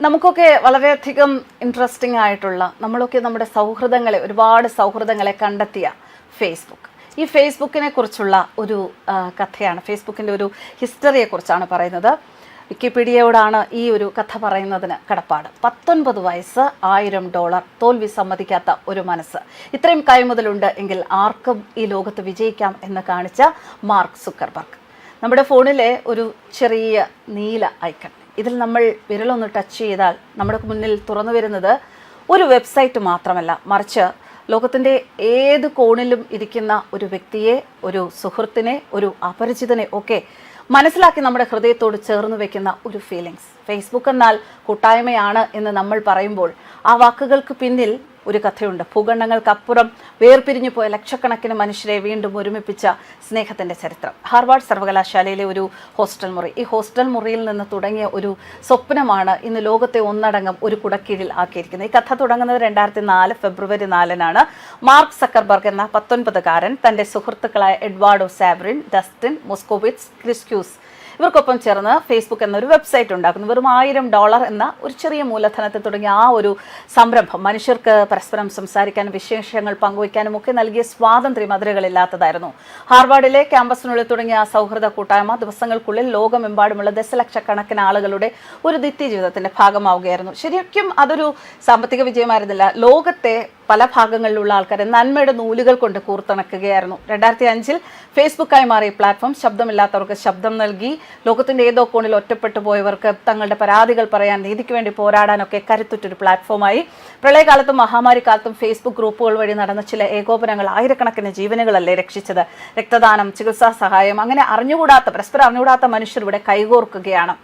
നമുക്കൊക്കെ വളരെയധികം ഇൻട്രസ്റ്റിംഗ് ആയിട്ടുള്ള നമ്മളൊക്കെ നമ്മുടെ ഒരുപാട് സൗഹൃദങ്ങളെ കണ്ടെത്തിയ ഫേസ്ബുക്ക്. ഈ ഫേസ്ബുക്കിനെ കുറിച്ചുള്ള ഒരു കഥയാണ്, ഫേസ്ബുക്കിൻ്റെ ഒരു ഹിസ്റ്ററിയെക്കുറിച്ചാണ് പറയുന്നത്. വിക്കിപീഡിയയോടാണ് ഈ ഒരു കഥ പറയുന്നതിന് കടപ്പാട്. 19 വയസ്സ്, $1000, തോൽവി സമ്മതിക്കാത്ത ഒരു മനസ്സ്, ഇത്രയും കൈമുതലുണ്ട് എങ്കിൽ ആർക്കും ഈ ലോകത്ത് വിജയിക്കാം എന്ന് കാണിച്ച മാർക്ക് സുക്കർബർഗ്. നമ്മുടെ ഫോണിലെ ഒരു ചെറിയ നീല ഐക്കൺ, ഇതിൽ നമ്മൾ വിരലൊന്ന് ടച്ച് ചെയ്താൽ നമ്മുടെ മുന്നിൽ തുറന്നു വരുന്നത് ഒരു വെബ്സൈറ്റ് മാത്രമല്ല, മറിച്ച് ലോകത്തിൻ്റെ ഏത് കോണിലും ഇരിക്കുന്ന ഒരു വ്യക്തിയെ, ഒരു സുഹൃത്തിനെ, ഒരു അപരിചിതനെ ഒക്കെ മനസ്സിലാക്കി നമ്മുടെ ഹൃദയത്തോട് ചേർന്ന് വെക്കുന്ന ഒരു ഫീലിങ്സ്. ഫേസ്ബുക്ക് എന്നാൽ കൂട്ടായ്മയാണ് എന്ന് നമ്മൾ പറയുമ്പോൾ ആ വാക്കുകൾക്ക് പിന്നിൽ ഒരു കഥയുണ്ട്. ഭൂഖണ്ഡങ്ങൾക്കപ്പുറം വേർപിരിഞ്ഞു പോയ ലക്ഷക്കണക്കിന് മനുഷ്യരെ വീണ്ടും ഒരുമിപ്പിച്ച സ്നേഹത്തിൻ്റെ ചരിത്രം. ഹാർവാർഡ് സർവകലാശാലയിലെ ഒരു ഹോസ്റ്റൽ മുറി, ഈ ഹോസ്റ്റൽ മുറിയിൽ നിന്ന് തുടങ്ങിയ ഒരു സ്വപ്നമാണ് ഇന്ന് ലോകത്തെ ഒന്നടങ്കം ഒരു കുടക്കീഴിൽ ആക്കിയിരിക്കുന്നത്. ഈ കഥ തുടങ്ങുന്നത് 2004 ഫെബ്രുവരി 4-നാണ്. മാർക്ക് സക്കർബർഗ് എന്ന 19-കാരൻ തൻ്റെ സുഹൃത്തുക്കളായ എഡ്വാർഡോ സാബ്രിൻ, ഡസ്റ്റിൻ മോസ്കോവിറ്റ്സ്, ക്രിസ്ക്യൂസ് ഇവർക്കൊപ്പം ചേർന്ന് ഫേസ്ബുക്ക് എന്നൊരു വെബ്സൈറ്റ് ഉണ്ടാക്കുന്നു. വെറും $1000 എന്ന ഒരു ചെറിയ മൂലധനത്തിൽ തുടങ്ങിയ ആ ഒരു സംരംഭം മനുഷ്യർക്ക് പരസ്പരം സംസാരിക്കാനും വിശേഷങ്ങൾ പങ്കുവയ്ക്കാനും ഒക്കെ നൽകിയ സ്വാതന്ത്ര്യം അതിരുകളില്ലാത്തതായിരുന്നു. ഹാർവാർഡിലെ ക്യാമ്പസിനുള്ളിൽ തുടങ്ങിയ സൗഹൃദ കൂട്ടായ്മ ദിവസങ്ങൾക്കുള്ളിൽ ലോകമെമ്പാടുമുള്ള ദശലക്ഷക്കണക്കിന് ആളുകളുടെ ഒരു നിത്യജീവിതത്തിന്റെ ഭാഗമാവുകയായിരുന്നു. ശരിക്കും അതൊരു സാമ്പത്തിക വിജയമായിരുന്നില്ല, ലോകത്തെ പല ഭാഗങ്ങളിലുള്ള ആൾക്കാരെ നന്മയുടെ നൂലുകൾ കൊണ്ട് കൂർത്തിണക്കുകയായിരുന്നു. 2005-ൽ ഫേസ്ബുക്കായി മാറിയ പ്ലാറ്റ്ഫോം ശബ്ദമില്ലാത്തവർക്ക് ശബ്ദം നൽകി. ലോകത്തിന്റെ ഏതോ കോണിൽ ഒറ്റപ്പെട്ടു പോയവർക്ക് തങ്ങളുടെ പരാതികൾ പറയാൻ, നീതിക്ക് വേണ്ടി പോരാടാനൊക്കെ കരുത്തുറ്റൊരു പ്ലാറ്റ്ഫോമായി. പ്രളയകാലത്തും മഹാമാരിക്കാലത്തും ഫേസ്ബുക്ക് ഗ്രൂപ്പുകൾ വഴി നടന്ന ചില ഏകോപനങ്ങൾ ആയിരക്കണക്കിന് ജീവനുകളല്ലേ രക്ഷിച്ചത്. രക്തദാനം, ചികിത്സാ സഹായം, അങ്ങനെ പരസ്പരം അറിഞ്ഞുകൂടാത്ത മനുഷ്യർ ഇവിടെ കൈകോർക്കുകയാണ്.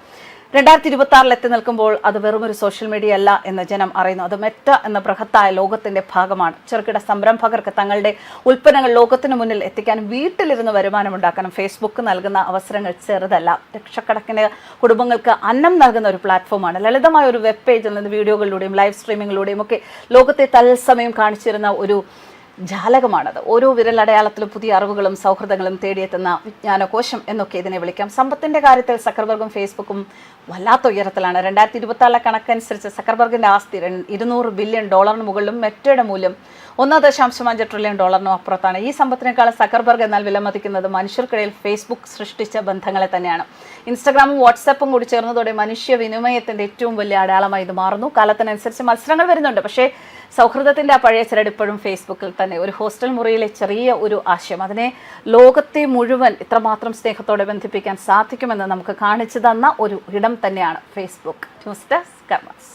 2026-ൽ എത്തി നിൽക്കുമ്പോൾ അത് വെറുമൊരു സോഷ്യൽ മീഡിയ അല്ല എന്ന് ജനം അറിയുന്നു. അത് മെറ്റ എന്ന ബൃഹത്തായ ലോകത്തിന്റെ ഭാഗമാണ്. ചെറുകിട സംരംഭകർക്ക് തങ്ങളുടെ ഉൽപ്പന്നങ്ങൾ ലോകത്തിന് മുന്നിൽ എത്തിക്കാനും വീട്ടിലിരുന്ന് വരുമാനമുണ്ടാക്കാനും ഫേസ്ബുക്ക് നൽകുന്ന അവസരങ്ങൾ ചെറുതല്ല. ലക്ഷക്കണക്കിന് കുടുംബങ്ങൾക്ക് അന്നം നൽകുന്ന ഒരു പ്ലാറ്റ്ഫോമാണ്. ലളിതമായ ഒരു വെബ് പേജിൽ നിന്ന് വീഡിയോകളിലൂടെയും ലൈവ് സ്ട്രീമിങ്ങിലൂടെയും ഒക്കെ ലോകത്തെ തത്സമയം കാണിച്ചിരുന്ന ഒരു ജാലകമാണത്. ഓരോ വിരലടയാളത്തിലും പുതിയ അറിവുകളും സൗഹൃദങ്ങളും തേടിയെത്തുന്ന വിജ്ഞാനകോശം എന്നൊക്കെ ഇതിനെ വിളിക്കാം. സമ്പത്തിന്റെ കാര്യത്തിൽ സക്കർബർഗും ഫേസ്ബുക്കും വല്ലാത്ത ഉയരത്തിലാണ്. 2024 കണക്കനുസരിച്ച് സക്കർബർഗിന്റെ ആസ്തി $200 ബില്യൺ മുകളിലും മെറ്റയുടെ മൂല്യം $1.5 ട്രില്യൺ അപ്പുറത്താണ്. ഈ സമ്പത്തിനേക്കാൾ സക്കർബർഗ് എന്നാൽ വിലമതിക്കുന്നത് മനുഷ്യർക്കിടയിൽ ഫേസ്ബുക്ക് സൃഷ്ടിച്ച ബന്ധങ്ങളെ തന്നെയാണ്. ഇൻസ്റ്റഗ്രാമും വാട്സാപ്പും കൂടി ചേർന്നതോടെ മനുഷ്യ വിനിമയത്തിന്റെ ഏറ്റവും വലിയ അടയാളമായി ഇത് മാറുന്നു. കാലത്തിനനുസരിച്ച് മത്സരങ്ങൾ വരുന്നുണ്ട്, പക്ഷേ സൗഹൃദത്തിന്റെ ആ പഴയ ചിരട് ഇപ്പോഴും ഫേസ്ബുക്കിൽ തന്നെ. ഒരു ഹോസ്റ്റൽ മുറിയിലെ ചെറിയ ഒരു ആശയം അതിനെ ലോകത്തെ മുഴുവൻ ഇത്രമാത്രം സ്നേഹത്തോടെ ബന്ധിപ്പിക്കാൻ സാധിക്കുമെന്ന് നമുക്ക് കാണിച്ചു തന്ന ഒരു ഇടം തന്നെയാണ് ഫേസ്ബുക്ക്. News desk കർമ്മസ്.